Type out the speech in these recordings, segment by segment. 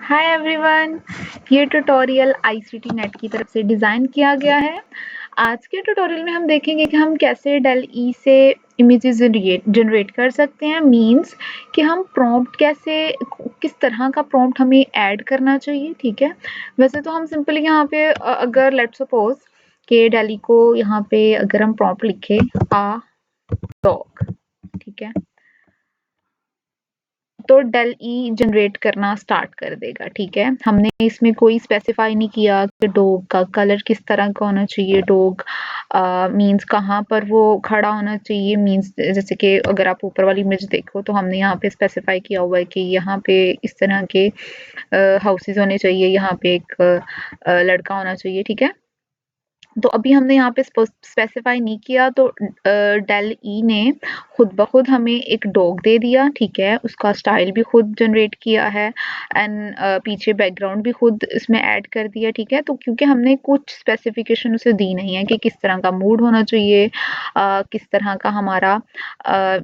Hi everyone, ये tutorial ICT net की तरफ से डिज़ाइन किया गया है। आज के ट्यूटोरियल में हम देखेंगे कि हम कैसे डेल ई से इमेजेस जनरेट कर सकते हैं। मींस कि हम प्रॉम्प्ट कैसे, किस तरह का प्रॉम्प्ट हमें ऐड करना चाहिए। ठीक है, वैसे तो हम सिंपली यहाँ पे अगर लेट्स सपोज कि डेली को यहाँ पे अगर हम प्रॉम्प्ट लिखे आ डॉग, ठीक है, तो डेल ई जनरेट करना स्टार्ट कर देगा। ठीक है, हमने इसमें कोई स्पेसिफाई नहीं किया कि डॉग का कलर किस तरह का होना चाहिए, डॉग मींस कहाँ पर वो खड़ा होना चाहिए। मींस जैसे कि अगर आप ऊपर वाली इमेज देखो तो हमने यहाँ पे स्पेसिफाई किया हुआ है कि यहाँ पे इस तरह के हाउसेज होने चाहिए, यहाँ पे एक लड़का होना चाहिए। ठीक है, तो अभी हमने यहाँ पे स्पेसिफाई नहीं किया तो डेल ई ने खुद ब खुद हमें एक डॉग दे दिया। ठीक है, उसका स्टाइल भी खुद जनरेट किया है एंड पीछे बैकग्राउंड भी खुद इसमें ऐड कर दिया। ठीक है, तो क्योंकि हमने कुछ स्पेसिफिकेशन उसे दी नहीं है कि किस तरह का मूड होना चाहिए, किस तरह का हमारा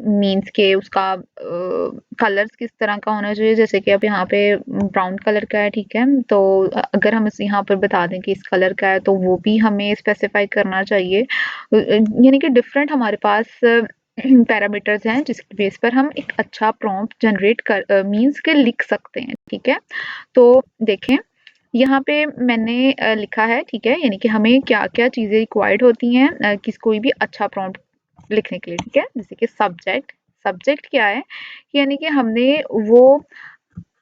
मीन्स के उसका कलर्स किस तरह का होना चाहिए। जैसे कि अब यहाँ पे ब्राउन कलर का है, ठीक है, तो अगर हम इस यहाँ पर बता दें कि इस कलर का है तो वो भी हमें स्पेसिफाई करना चाहिए। यानी कि डिफरेंट हमारे पास पैरामीटर्स हैं जिसकी बेस पर हम एक अच्छा प्रॉम्प्ट जनरेट कर मीन्स के लिख सकते हैं। ठीक है, तो देखें यहाँ पे मैंने लिखा है। ठीक है, यानी कि हमें क्या क्या चीज़ें रिक्वायर्ड होती हैं किस कोई भी अच्छा प्रॉम्प्ट लिखने के लिए। ठीक है, जैसे कि सब्जेक्ट, सब्जेक्ट क्या है, यानी कि हमने वो,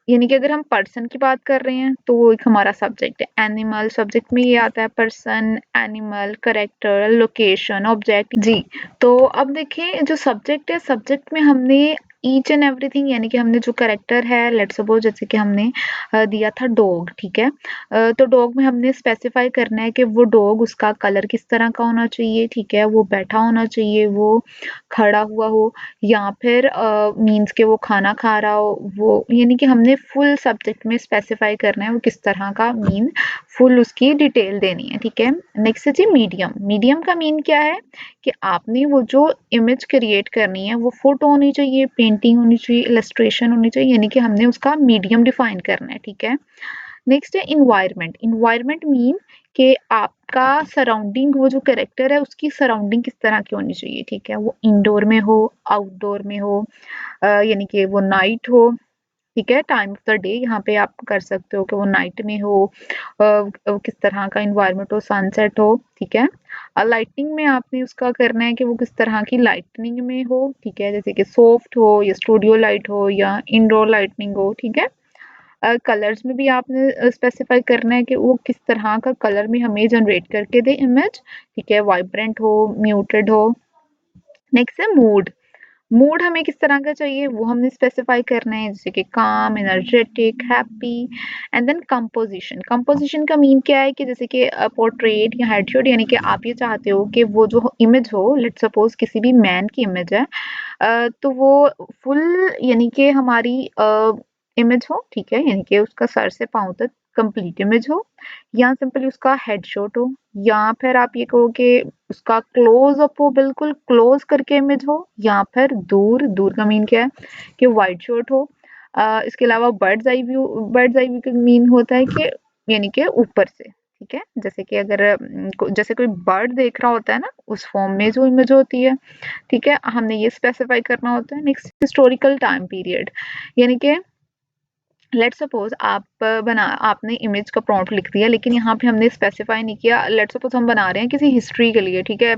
यानी कि अगर हम पर्सन की बात कर रहे हैं तो वो एक हमारा सब्जेक्ट है। एनिमल, सब्जेक्ट में ये आता है person, animal, character, location, object. जी, तो अब देखें जो सब्जेक्ट है, सब्जेक्ट में हमने ईच एंड एवरीथिंग, यानी कि हमने जो करेक्टर है, लेट्स सपोज जैसे कि हमने दिया था डॉग। ठीक है, तो डॉग में हमने स्पेसिफाई करना है कि वो डॉग, उसका कलर किस तरह का होना चाहिए। ठीक है, वो बैठा होना चाहिए, वो खड़ा हुआ हो, या फिर मीन्स के वो खाना खा रहा हो। वो यानी कि हमने फुल सब्जेक्ट में स्पेसिफाई करना है वो किस तरह का, मीन फुल उसकी डिटेल देनी है। ठीक है, नेक्स्ट है जी मीडियम। मीडियम का मीन क्या है कि आपने वो जो इमेज क्रिएट करनी है वो फोटो होनी चाहिए, पेंटिंग होनी चाहिए, इलस्ट्रेशन होनी चाहिए, यानी कि हमने उसका मीडियम डिफाइन करना है। ठीक है, नेक्स्ट है इन्वायरमेंट। इन्वायरमेंट मीन कि आपका सराउंडिंग, वो जो कैरेक्टर है उसकी सराउंडिंग किस तरह की होनी चाहिए। ठीक है, वो इंडोर में हो, आउटडोर में हो, यानी कि वो नाइट हो। ठीक है, टाइम ऑफ द डे यहाँ पे आप कर सकते हो कि वो नाइट में हो, किस तरह का इन्वायरमेंट हो, सनसेट हो। ठीक है, लाइटनिंग में आपने उसका करना है कि वो किस तरह की लाइटनिंग में हो। ठीक है, जैसे कि सॉफ्ट हो या स्टूडियो लाइट हो या इंडोर लाइटनिंग हो। ठीक है, कलर्स में भी आपने स्पेसिफाई करना है कि वो किस तरह का कलर में हमें जनरेट करके दे इमेज। ठीक है, वाइब्रेंट हो, म्यूटेड हो। नेक्स्ट है मूड। मूड हमें किस तरह का चाहिए वो हमने स्पेसिफाई करना है, जैसे कि calm, energetic, happy. And then composition. Composition का मीन क्या है कि जैसे कि पोर्ट्रेट या हेडशॉट, यानी कि आप ये चाहते हो कि वो जो इमेज हो, लेट सपोज किसी भी मैन की इमेज है, तो वो फुल यानी कि हमारी इमेज हो। ठीक है, यानी कि उसका सर से पाँव तक कंप्लीट इमेज हो, या सिंपली उसका हेडशॉट हो, या फिर आप ये कहो कि उसका क्लोज अप हो, बिल्कुल क्लोज करके इमेज हो, या फिर दूर। दूर का मीन क्या है कि वाइड शॉट हो। इसके अलावा birds eye view, birds eye view का मीन होता है कि यानी कि ऊपर से। ठीक है, जैसे कि अगर जैसे कोई बर्ड देख रहा होता है ना, उस फॉर्म में जो इमेज होती है। ठीक है, हमने ये स्पेसिफाई करना होता है। नेक्स्ट हिस्टोरिकल टाइम पीरियड, यानी कि लेट्स सपोज आपने इमेज का प्रॉम्प्ट लिख दिया, लेकिन यहाँ पे हमने स्पेसिफाई नहीं किया। लेट्स सपोज हम बना रहे हैं किसी हिस्ट्री के लिए। ठीक है,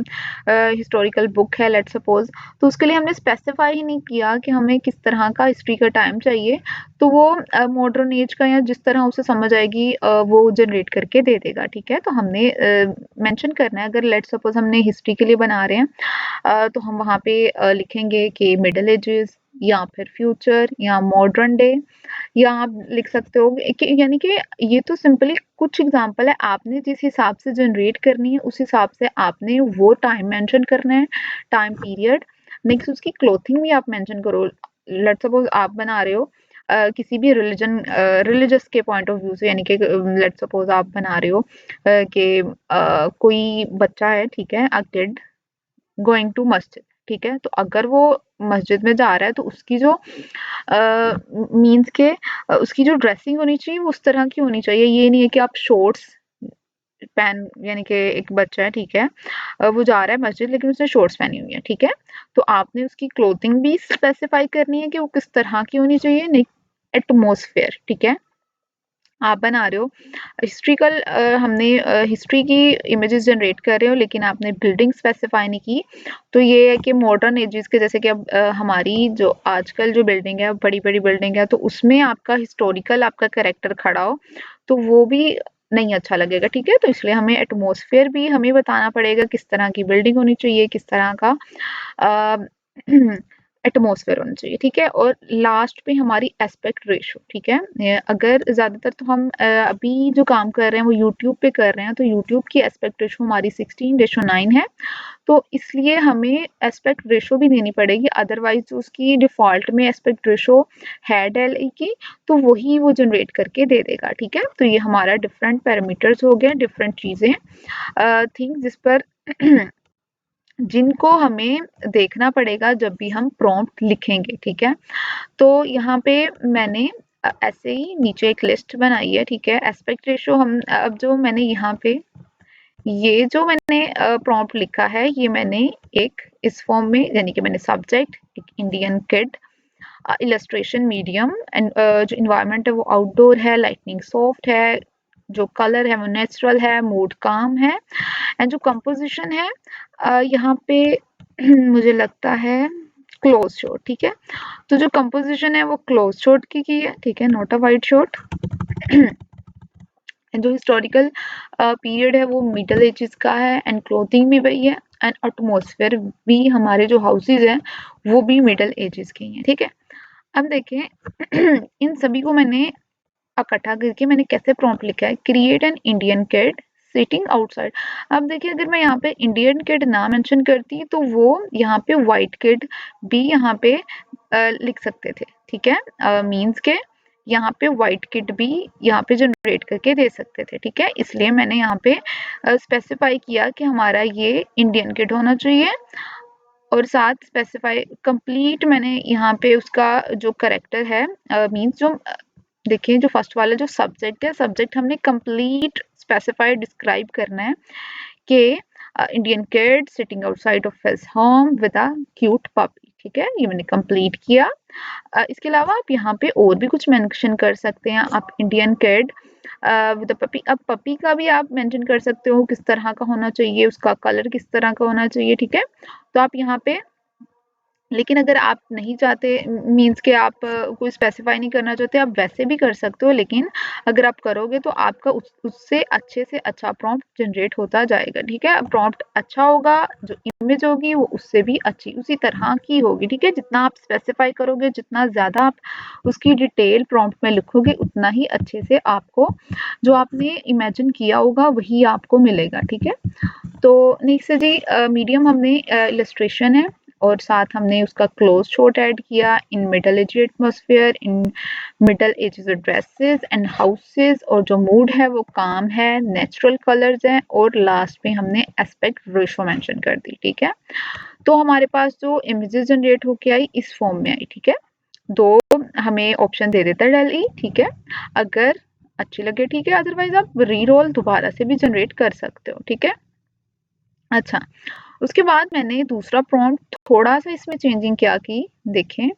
हिस्टोरिकल बुक है लेट्स सपोज, तो उसके लिए हमने स्पेसिफाई ही नहीं किया कि हमें किस तरह का हिस्ट्री का टाइम चाहिए, तो वो मॉडर्न एज का या जिस तरह उसे समझ आएगी वो जनरेट करके दे देगा। ठीक है, तो हमने मेंशन करना है, अगर लेट्स सपोज हमने हिस्ट्री के लिए बना रहे हैं तो हम वहाँ पे लिखेंगे कि मिडल एजेस, या फिर फ्यूचर, या मॉडर्न डे, या आप लिख सकते हो कि यानी कि ये तो सिंपली कुछ एग्जांपल है। आपने जिस हिसाब से जनरेट करनी है उस हिसाब से आपने वो टाइम मेंशन करना है, टाइम पीरियड। नेक्स्ट उसकी क्लोथिंग भी आप मेंशन करो। लेट्स सपोज आप बना रहे हो किसी भी रिलीजियस के पॉइंट ऑफ व्यू से, यानी कि लेट्स सपोज आप बना रहे हो कि कोई बच्चा है, ठीक है, अ किड गोइंग टू मस्जिद। ठीक है, तो अगर वो मस्जिद में जा रहा है तो उसकी जो मीन्स के उसकी जो ड्रेसिंग होनी चाहिए वो उस तरह की होनी चाहिए। ये नहीं है कि आप शॉर्ट्स पहन, यानी कि एक बच्चा है, ठीक है, वो जा रहा है मस्जिद लेकिन उसने शॉर्ट्स पहनी हुई है, ठीक है, तो आपने उसकी क्लोथिंग भी स्पेसिफाई करनी है कि वो किस तरह की होनी चाहिए, नहीं एटमॉस्फेयर, ठीक है। आप बना रहे हो हिस्ट्रिकल, हमने हिस्ट्री की इमेजेस जनरेट कर रहे हो लेकिन आपने बिल्डिंग स्पेसिफाई नहीं की, तो ये है कि मॉडर्न एजेस के, जैसे कि अब हमारी जो आजकल जो बिल्डिंग है बड़ी बड़ी बिल्डिंग है, तो उसमें आपका हिस्टोरिकल आपका कैरेक्टर खड़ा हो तो वो भी नहीं अच्छा लगेगा, ठीक है। तो इसलिए हमें एटमॉस्फेयर भी हमें बताना पड़ेगा किस तरह की बिल्डिंग होनी चाहिए, किस तरह का एटमॉस्फेयर होना चाहिए, ठीक है। और लास्ट पे हमारी एस्पेक्ट रेशो, ठीक है। अगर ज़्यादातर तो हम अभी जो काम कर रहे हैं वो यूट्यूब पे कर रहे हैं, तो यूट्यूब की एस्पेक्ट रेशो हमारी 16:9 है, तो इसलिए हमें एस्पेक्ट रेशो भी देनी पड़ेगी, अदरवाइज जो उसकी डिफ़ॉल्ट में एस्पेक्ट रेशो है डेल ई की, तो वही वो जनरेट करके दे देगा, ठीक है। तो ये हमारा डिफरेंट पैरामीटर्स हो गए, डिफरेंट चीज़ें थिंग्स जिस पर जिनको हमें देखना पड़ेगा जब भी हम प्रॉम्प्ट लिखेंगे, ठीक है। तो यहाँ पे मैंने ऐसे ही नीचे एक लिस्ट बनाई है, ठीक है। एस्पेक्ट रेशो हम अब जो मैंने यहाँ पे ये जो मैंने प्रॉम्प्ट लिखा है, ये मैंने एक इस फॉर्म में, यानी कि मैंने सब्जेक्ट एक Indian kid, illustration medium, and जो इन्वायरमेंट है वो आउटडोर है, लाइटनिंग सॉफ्ट है, जो कलर है वो नेचुरल है, मूड काम है, एंड जो कंपोजिशन है यहाँ पे मुझे लगता है क्लोज शॉट, ठीक है। तो जो कंपोजिशन है वो क्लोज शॉट की है, ठीक है, नॉट अ वाइड शॉट। जो हिस्टोरिकल पीरियड है वो मिडल एजेस का है, एंड क्लोथिंग भी वही है, एंड एटमॉस्फेयर भी हमारे जो हाउसेज हैं वो भी मिडल एजेस के ही हैं, ठीक है। अब देखें इन सभी को मैंने इकट्ठा करके मैंने कैसे प्रॉम्प्ट लिखा है, create an Indian kid sitting outside. अब देखिए अगर मैं यहाँ पे इंडियन किड ना मेंशन करती तो वो यहाँ पे वाइट किड भी यहाँ पे लिख सकते थे, ठीक है, मीन्स के यहाँ पे वाइट किड भी यहाँ पे जनरेट करके दे सकते थे, ठीक है। इसलिए मैंने यहाँ पे स्पेसिफाई किया कि हमारा ये इंडियन किड होना चाहिए, और साथ स्पेसिफाई कंप्लीट मैंने यहाँ पे उसका जो करेक्टर है मीन्स जो देखिए जो फर्स्ट वाला जो सब्जेक्ट है, सब्जेक्ट हमने कंप्लीट स्पेसिफाई डिस्क्राइब करना है कि Indian kid sitting outside of his home with a cute puppy, ठीक है, ये मैंने कंप्लीट किया। इसके अलावा आप यहाँ पे और भी कुछ मेंशन कर सकते हैं, आप Indian kid with a puppy, अब पपी का भी आप मेंशन कर सकते हो किस तरह का होना चाहिए, उसका कलर किस तरह का होना चाहिए, ठीक है। तो आप यहाँ पे, लेकिन अगर आप नहीं चाहते मीन्स कि आप कोई स्पेसिफाई नहीं करना चाहते, आप वैसे भी कर सकते हो, लेकिन अगर आप करोगे तो आपका उससे अच्छे से अच्छा प्रॉम्प्ट जनरेट होता जाएगा, ठीक है। प्रॉम्प्ट अच्छा होगा, जो इमेज होगी वो उससे भी अच्छी उसी तरह की होगी, ठीक है। जितना आप स्पेसिफाई करोगे, जितना ज़्यादा आप उसकी डिटेल प्रॉम्प्ट में लिखोगे, उतना ही अच्छे से आपको जो आपने इमेजिन किया होगा वही आपको मिलेगा, ठीक है। तो नेक्स्ट है जी मीडियम हमने इलस्ट्रेशन है, और साथ हमने उसका क्लोज शॉट ऐड किया, in middle age atmosphere, in middle edges dresses and houses, और जो मूड है वो काम है, नेचुरल कलर्स हैं, और लास्ट में हमने एस्पेक्ट रेशो मेंशन कर दी, ठीक है। तो हमारे पास जो इमेजेस जनरेट होके आई इस फॉर्म में आई, ठीक है। दो हमें ऑप्शन दे देता है डेल ई, ठीक है, अगर अच्छी लगे ठीक है, अदरवाइज आप रीरोल दोबारा से भी जनरेट कर सकते हो, ठीक है। अच्छा, उसके बाद मैंने दूसरा प्रॉम्प्ट थोड़ा-सा इसमें चेंजिंग क्या की, देखें,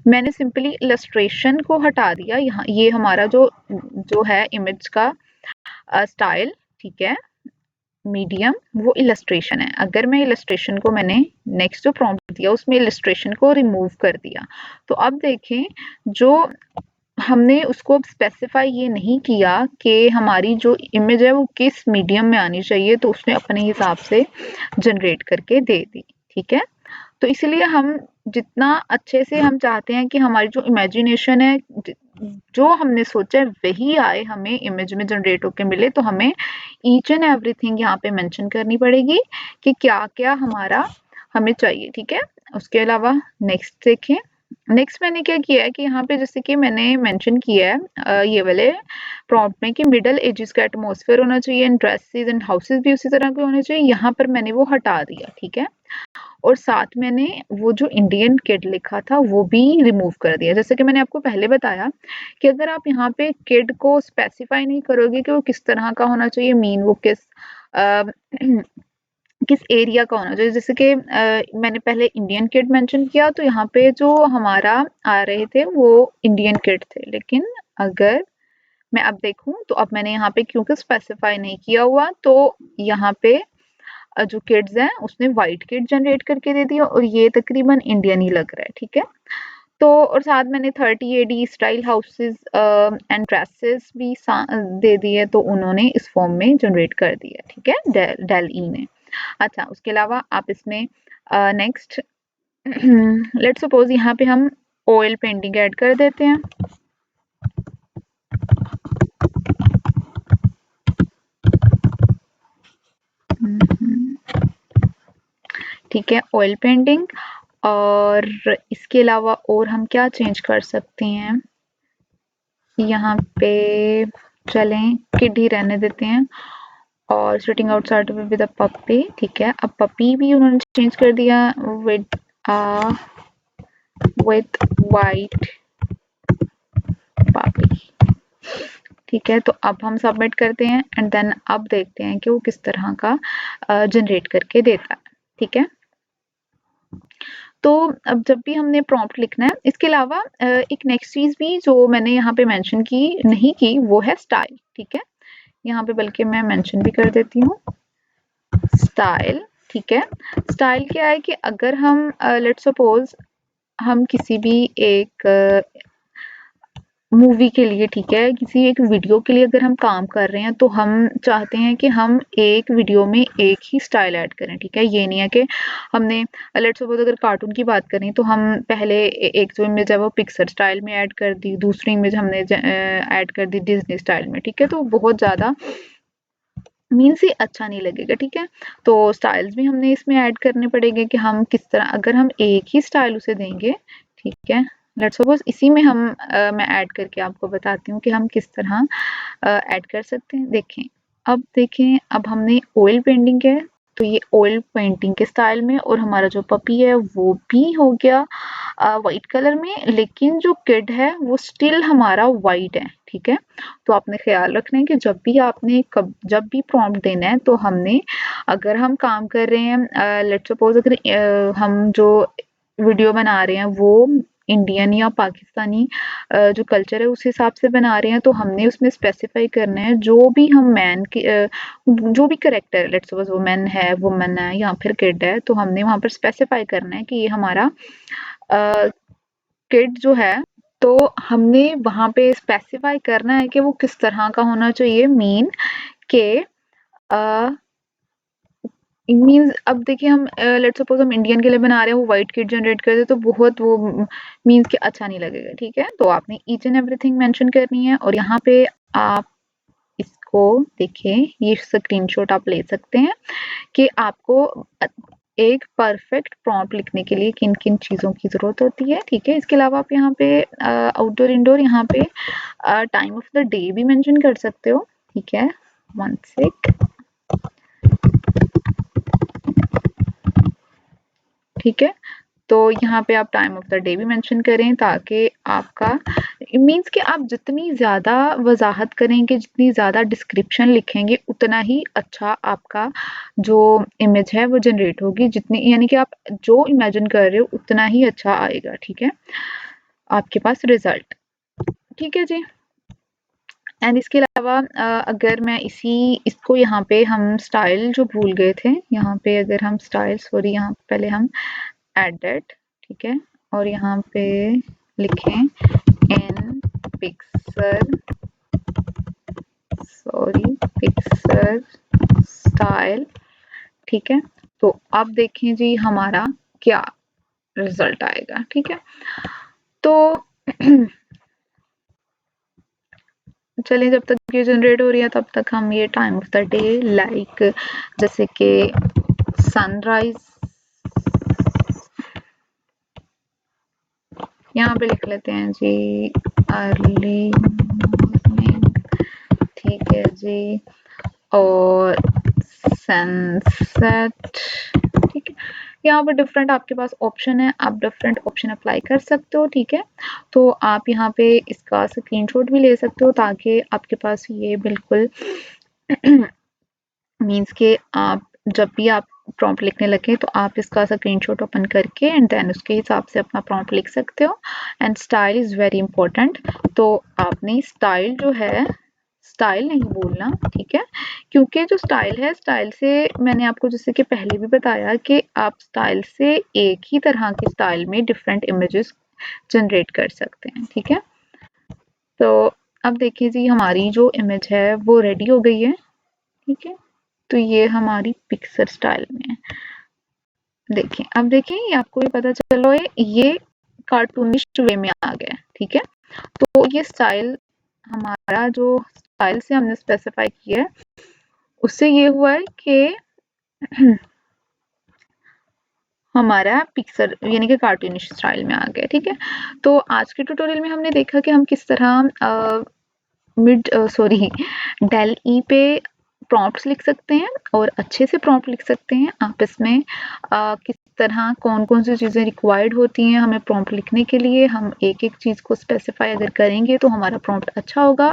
मैंने सिंपली इलस्ट्रेशन को हटा दिया, यहाँ ये हमारा जो जो है इमेज का स्टाइल, ठीक है, मीडियम वो इलस्ट्रेशन है। अगर मैं इलस्ट्रेशन को मैंने नेक्स्ट जो प्रॉम्प्ट दिया उसमें इलस्ट्रेशन को रिमूव कर दिया, तो अब देखें जो हमने उसको स्पेसिफाई ये नहीं किया कि हमारी जो इमेज है वो किस मीडियम में आनी चाहिए, तो उसने अपने हिसाब से जनरेट करके दे दी, ठीक है। तो इसलिए हम जितना अच्छे से हम चाहते हैं कि हमारी जो इमेजिनेशन है, जो हमने सोचा है वही आए, हमें इमेज में जनरेट होके मिले, तो हमें ईच एंड एवरीथिंग यहाँ पे मेंशन करनी पड़ेगी कि क्या-क्या हमारा हमें चाहिए, ठीक है। उसके अलावा नेक्स्ट देखें, नेक्स्ट मैंने क्या किया है कि यहाँ पे जैसे कि मैंने मेंशन किया है ये वाले प्रॉम्प्ट में कि मिडल एजेस का एटमॉस्फेयर होना चाहिए एंड ड्रेसेस एंड हाउसेस भी उसी तरह के होने चाहिए, यहाँ पर मैंने वो हटा दिया, ठीक है। और साथ मैंने वो जो इंडियन किड लिखा था वो भी रिमूव कर दिया। जैसे कि मैंने आपको पहले बताया कि अगर आप यहाँ पे किड को स्पेसिफाई नहीं करोगे कि वो किस तरह का होना चाहिए, मीन वो अ, किस एरिया का होना चाहिए। जैसे कि मैंने पहले इंडियन किड मेंशन किया, तो यहाँ पे जो हमारा आ रहे थे वो इंडियन किड थे, लेकिन अगर मैं अब देखूं तो अब मैंने यहाँ पे क्योंकि स्पेसिफाई नहीं किया हुआ, तो यहाँ पे जो किड्स हैं उसने वाइट किड जनरेट करके दे दिया और ये तकरीबन इंडियन ही लग रहा है, ठीक है। तो और साथ मैंने 30 AD style houses and dresses भी दे दिए, तो उन्होंने इस फॉर्म में जनरेट कर दिया, ठीक है, डेल ई ने। अच्छा, उसके अलावा आप इसमें नेक्स्ट लेट्स सपोज यहाँ पे हम ऑयल पेंटिंग ऐड कर देते हैं। ठीक है, ऑयल पेंटिंग। और इसके अलावा और हम क्या चेंज कर सकते हैं, यहाँ पे चलें किड ही रहने देते हैं। और सिटिंग आउटसाइड विद अ पप्पी, ठीक है। अब पप्पी भी उन्होंने चेंज कर दिया विद वाइट पप्पी, ठीक है। तो अब हम सबमिट करते हैं एंड देन अब देखते हैं कि वो किस तरह का जनरेट करके देता है, ठीक है। तो अब जब भी हमने प्रॉम्प्ट लिखना है, इसके अलावा एक नेक्स्ट चीज भी जो मैंने यहाँ पे मेंशन की नहीं की वो है स्टाइल, ठीक है। यहाँ पे बल्कि मैं मेंशन भी कर देती हूँ स्टाइल, ठीक है। स्टाइल क्या है कि अगर हम लेट्स सपोज हम किसी भी एक मूवी के लिए, ठीक है, किसी एक वीडियो के लिए अगर हम काम कर रहे हैं, तो हम चाहते हैं कि हम एक वीडियो में एक ही स्टाइल ऐड करें, ठीक है। ये नहीं है कि हमने लेट्स सपोज अगर कार्टून की बात करें तो हम पहले एक जो इमेज है वो पिक्सर स्टाइल में ऐड कर दी, दूसरी इमेज हमने ऐड कर दी डिज्नी स्टाइल में, ठीक है। तो बहुत ज़्यादा मीन्स ही अच्छा नहीं लगेगा, ठीक है। तो स्टाइल्स भी हमने इसमें ऐड करने पड़ेंगे कि हम किस तरह, अगर हम एक ही स्टाइल उसे देंगे, ठीक है। लेट्स सपोज इसी में हम मैं ऐड करके आपको बताती हूँ कि हम किस तरह ऐड कर सकते हैं। देखें अब हमने ऑयल पेंटिंग है, तो ये ऑयल पेंटिंग के स्टाइल में, और हमारा जो पपी है वो भी हो गया वाइट कलर में, लेकिन जो किड है वो स्टिल हमारा वाइट है, ठीक है। तो आपने ख्याल रखना है कि जब भी प्रॉम्प्ट देना है, तो हमने अगर हम काम कर रहे हैं लेट्स सपोज अगर हम जो वीडियो बना रहे हैं वो इंडियन या पाकिस्तानी जो कल्चर है उस हिसाब से बना रहे हैं, तो हमने उसमें स्पेसिफाई करना है जो भी हम जो भी करेक्टर, लेट्स सपोज वो मैन है, वुमन है या फिर किड है, तो हमने वहां पर स्पेसिफाई करना है कि ये हमारा किड जो है, तो हमने वहां पे स्पेसिफाई करना है कि वो किस तरह का होना चाहिए, मीन के मीन्स अब देखिए हम लेट्स सपोज हम इंडियन के लिए बना रहे हैं, वो वाइट किड जनरेट कर दे तो बहुत वो मीन्स कि अच्छा नहीं लगेगा, ठीक है। तो आपने ईच एंड एवरीथिंग मेंशन करनी है, और यहाँ पे आप इसको देखें, ये स्क्रीनशॉट आप ले सकते हैं कि आपको एक परफेक्ट प्रॉम्प्ट लिखने के लिए किन किन चीज़ों की ज़रूरत होती है, ठीक है। इसके अलावा आप यहाँ पे आउटडोर इंडोर यहाँ पे टाइम ऑफ द डे भी मेंशन कर सकते हो, ठीक है। वन सेक, ठीक है। तो यहाँ पे आप टाइम ऑफ द डे भी मेंशन करें, ताकि आपका मीन्स कि आप जितनी ज़्यादा वजाहत करेंगे, जितनी ज़्यादा डिस्क्रिप्शन लिखेंगे, उतना ही अच्छा आपका जो इमेज है वो जनरेट होगी, जितनी यानी कि आप जो इमेजिन कर रहे हो उतना ही अच्छा आएगा, ठीक है, आपके पास रिजल्ट, ठीक है जी। एंड इसके अलावा अगर मैं इसको यहाँ पे हम स्टाइल जो भूल गए थे, यहाँ पे अगर हम स्टाइल सॉरी यहाँ पहले हम एडेड, ठीक है, और यहाँ पे लिखें इन पिक्सर स्टाइल, ठीक है। तो अब देखें जी हमारा क्या रिजल्ट आएगा, ठीक है। तो चलिए, जब तक ये जनरेट हो रही है तब तक हम ये time of the day like जैसे कि सनराइज यहाँ पे लिख लेते हैं जी, अर्ली मॉर्निंग जी और सनसेट, ठीक है। यहाँ पर डिफरेंट आपके पास ऑप्शन है, आप डिफरेंट ऑप्शन अप्लाई कर सकते हो, ठीक है। तो आप यहाँ पे इसका स्क्रीनशॉट भी ले सकते हो ताकि आपके पास ये बिल्कुल मीन्स के आप जब भी आप प्रॉम्प्ट लिखने लगे तो आप इसका स्क्रीनशॉट ओपन करके एंड देन उसके हिसाब से अपना प्रॉम्प्ट लिख सकते हो। And style is very important, तो आपने स्टाइल जो है, स्टाइल नहीं बोलना, ठीक है, क्योंकि जो स्टाइल है, स्टाइल से मैंने आपको जैसे कि पहले भी बताया कि आप स्टाइल से एक ही तरह के स्टाइल में डिफरेंट इमेजेस जनरेट कर सकते हैं, ठीक है। तो अब देखिए जी, हमारी जो इमेज है वो रेडी हो गई है, ठीक है। तो ये हमारी पिक्चर स्टाइल में है। देखिए, अब देखिए ये आपको भी पता चलो ये कार्टूनिस्ट वे में आ गया, ठीक है। तो ये स्टाइल हमारा जो स्टाइल से हमने स्पेसिफाई किया है उससे ये हुआ है कि हमारा पिक्चर यानी कि कार्टूनिश स्टाइल में आ गया, ठीक है। तो आज के ट्यूटोरियल में हमने देखा कि हम किस तरह डेल ई पे प्रॉम्प्ट्स लिख सकते हैं और अच्छे से प्रॉम्प्ट लिख सकते हैं। आप इसमें किस तरह कौन-कौन सी चीज़ें रिक्वायर्ड होती हैं हमें प्रॉम्प्ट लिखने के लिए, हम एक-एक चीज़ को स्पेसिफाई अगर करेंगे तो हमारा प्रॉम्प्ट अच्छा होगा